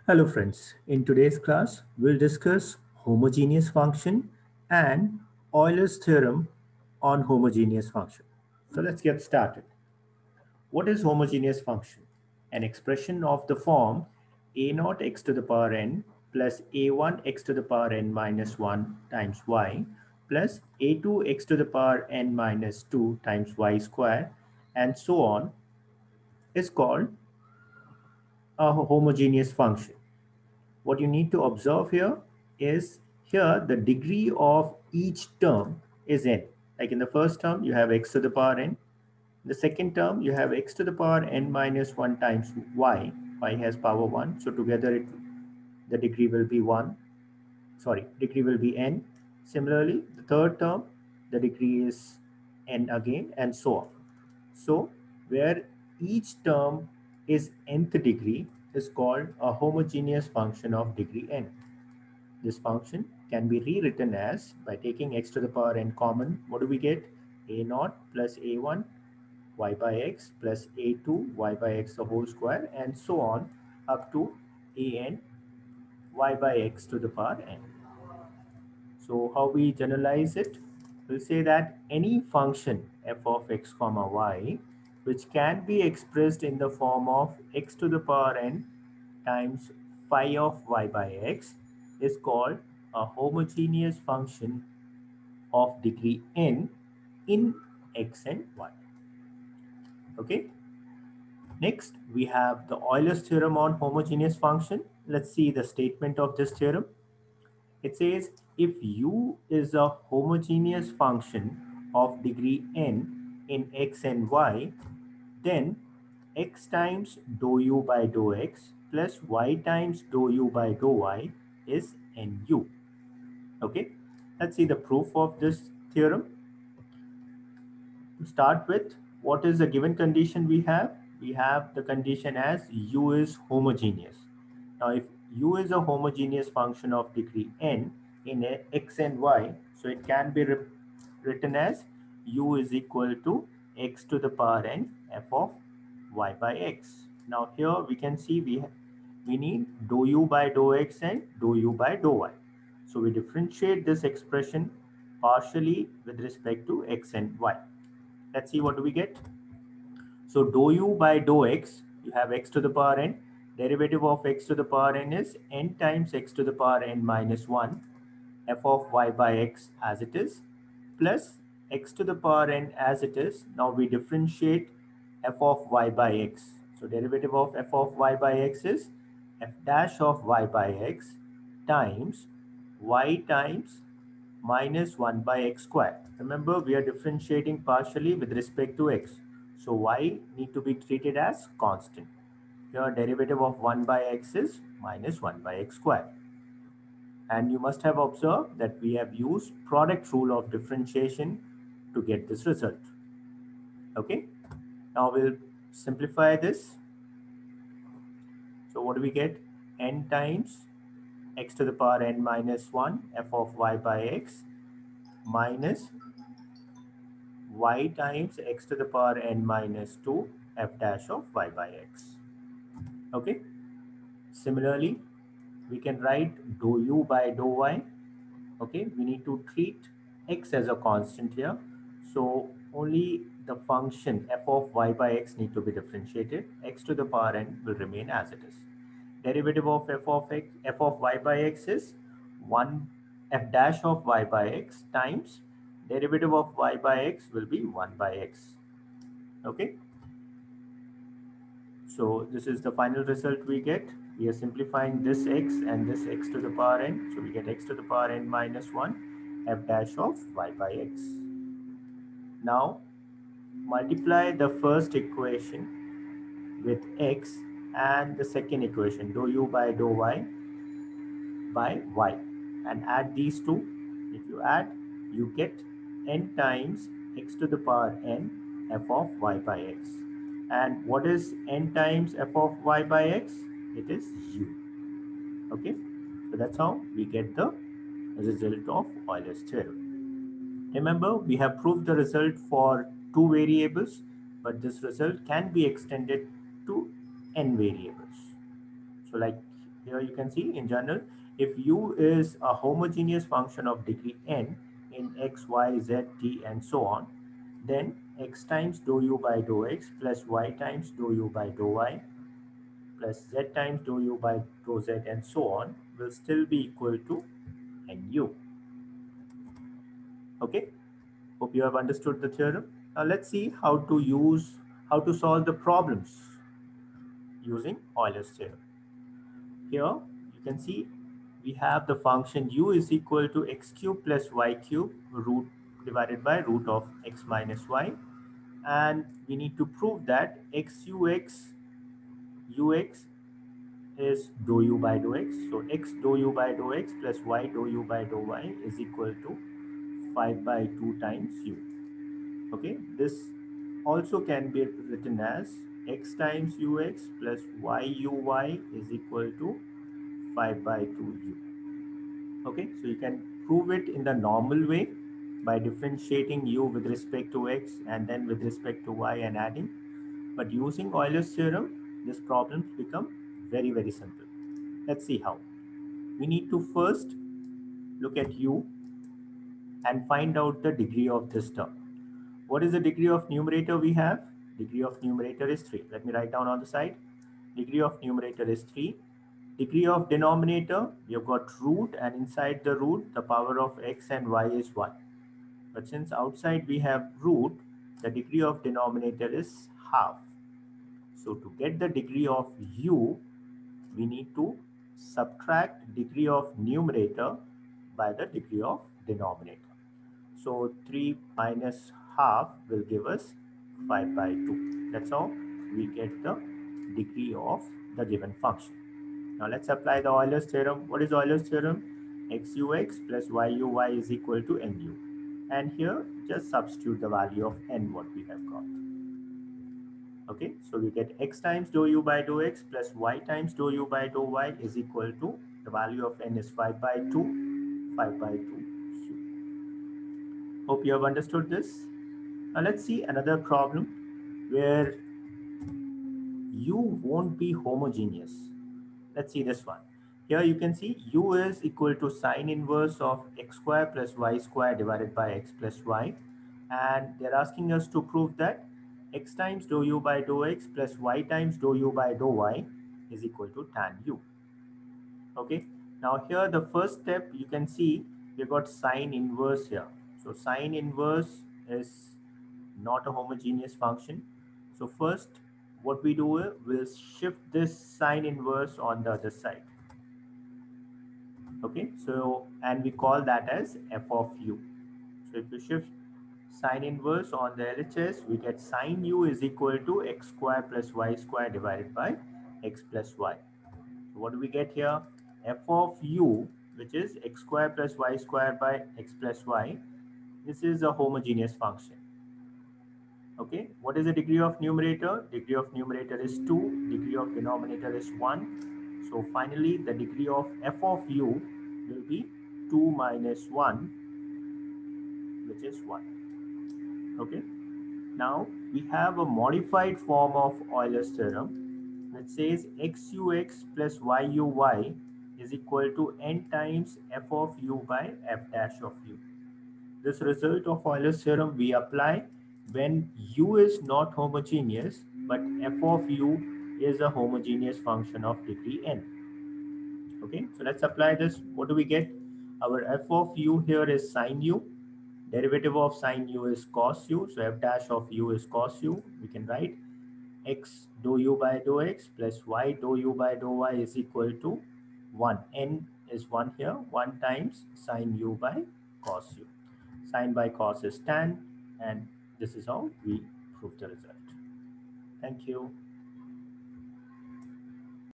Hello friends, in today's class we'll discuss homogeneous function and Euler's theorem on homogeneous function. So let's get started. What is homogeneous function? An expression of the form a naught x to the power n plus a1 x to the power n minus 1 times y plus a2 x to the power n minus 2 times y square and so on is called a homogeneous function. What you need to observe here is here the degree of each term is n. Like in the first term, you have x to the power n. In the second term, you have x to the power n minus 1 times y. Y has power 1. So together the degree will be 1. Sorry, degree will be n. Similarly, the third term, the degree is n again and so on. So where each term is nth degree is called a homogeneous function of degree n. This function can be rewritten as, by taking x to the power n common, what do we get? A naught plus a1 y by x plus a2 y by x the whole square and so on up to an y by x to the power n. So how we generalize it? We'll say that any function f of x comma y which can be expressed in the form of x to the power n times phi of y by x is called a homogeneous function of degree n in x and y. Okay. Next, we have the Euler's theorem on homogeneous function. Let's see the statement of this theorem. It says if u is a homogeneous function of degree n in x and y, then x times dou u by dou x plus y times dou u by dou y is nu. Okay, let's see the proof of this theorem. To start with, what is the given condition we have? We have the condition as u is homogeneous. Now, if u is a homogeneous function of degree n in x and y, so it can be written as u is equal to x to the power n f of y by x. Now, here we can see we need dou u by dou x and dou u by dou y. So we differentiate this expression partially with respect to x and y. Let's see what do we get. So dou u by dou x, you have x to the power n. Derivative of x to the power n is n times x to the power n minus 1 f of y by x as it is plus x to the power n as it is. Now we differentiate f of y by x. So derivative of f of y by x is f dash of y by x times y times minus 1 by x squared. Remember, we are differentiating partially with respect to x. So y need to be treated as constant. Here derivative of 1 by x is minus 1 by x squared. And you must have observed that we have used product rule of differentiation to get this result. Okay. Now we'll simplify this. So what do we get? N times x to the power n minus 1 f of y by x minus y times x to the power n minus 2 f dash of y by x. Okay. Similarly, we can write dou u by dou y. Okay. We need to treat x as a constant here. So only the function f of y by x need to be differentiated. X to the power n will remain as it is. Derivative of f of y by x is 1 f dash of y by x times derivative of y by x will be 1 by x. Okay. So this is the final result we get. We are simplifying this x and this x to the power n. So we get x to the power n minus 1 f dash of y by x. Now multiply the first equation with x and the second equation dou u by dou y by y and add these two. If you add, you get n times x to the power n f of y by x. And what is n times f of y by x? It is u. Okay, so that's how we get the result of Euler's theorem. Remember, we have proved the result for two variables, but this result can be extended to n variables. So like Here you can see in general, if u is a homogeneous function of degree n in x, y, z, t, and so on, then x times dou u by dou x plus y times dou u by dou y plus z times dou u by dou z and so on will still be equal to nu. Okay, hope you have understood the theorem. Now let's see how to solve the problems using Euler's theorem. Here you can see we have the function u is equal to x cube plus y cube root divided by root of x minus y, and we need to prove that ux is dou u by dou x. So x dou u by dou x plus y dou u by dou y is equal to 5 by 2 times u. Okay, this also can be written as x times ux plus y uy is equal to 5 by 2u. Okay, so you can prove it in the normal way by differentiating u with respect to x and then with respect to y and adding. But using Euler's theorem, this problem become very, very simple. Let's see how. We need to first look at u and find out the degree of this term. What is the degree of numerator we have? Degree of numerator is 3. Let me write down on the side. Degree of numerator is 3. Degree of denominator, we have got root, and inside the root, the power of x and y is 1. But since outside we have root, the degree of denominator is half. So to get the degree of u, we need to subtract degree of numerator by the degree of denominator. So 3 minus half will give us 5 by 2. That's how we get the degree of the given function. Now let's apply the Euler's theorem. What is Euler's theorem? Xux plus yuy is equal to nu. And here just substitute the value of n what we have got. Okay, so we get x times dou u by dou x plus y times dou u by dou y is equal to, the value of n is 5 by 2, 5 by 2. Hope you have understood this. Now let's see another problem where u won't be homogeneous. Let's see this one. Here you can see u is equal to sine inverse of x square plus y square divided by x plus y. And they're asking us to prove that x times dou u by dou x plus y times dou u by dou y is equal to tan u. Okay. Now here the first step you can see we got sine inverse here. So sine inverse is not a homogeneous function. So first what we do is we'll shift this sine inverse on the other side. Okay, so and we call that as f of u. So if you shift sine inverse on the LHS, we get sine u is equal to x square plus y square divided by x plus y. So what do we get here? F of u, which is x square plus y square by x plus y. This is a homogeneous function. Okay, what is the degree of numerator? Degree of numerator is 2, degree of denominator is 1. So finally, the degree of f of u will be 2 minus 1, which is 1. Okay, now we have a modified form of Euler's theorem that says xux plus yuy is equal to n times f of u by f dash of u. This result of Euler's theorem we apply when u is not homogeneous, but f of u is a homogeneous function of degree n. Okay, so let's apply this. What do we get? Our f of u here is sine u. Derivative of sine u is cos u. So f dash of u is cos u. We can write x dou u by dou x plus y dou u by dou y is equal to 1. N is 1 here. 1 times sine u by cos u. Sine by cos is tan, and this is how we prove the result. Thank you.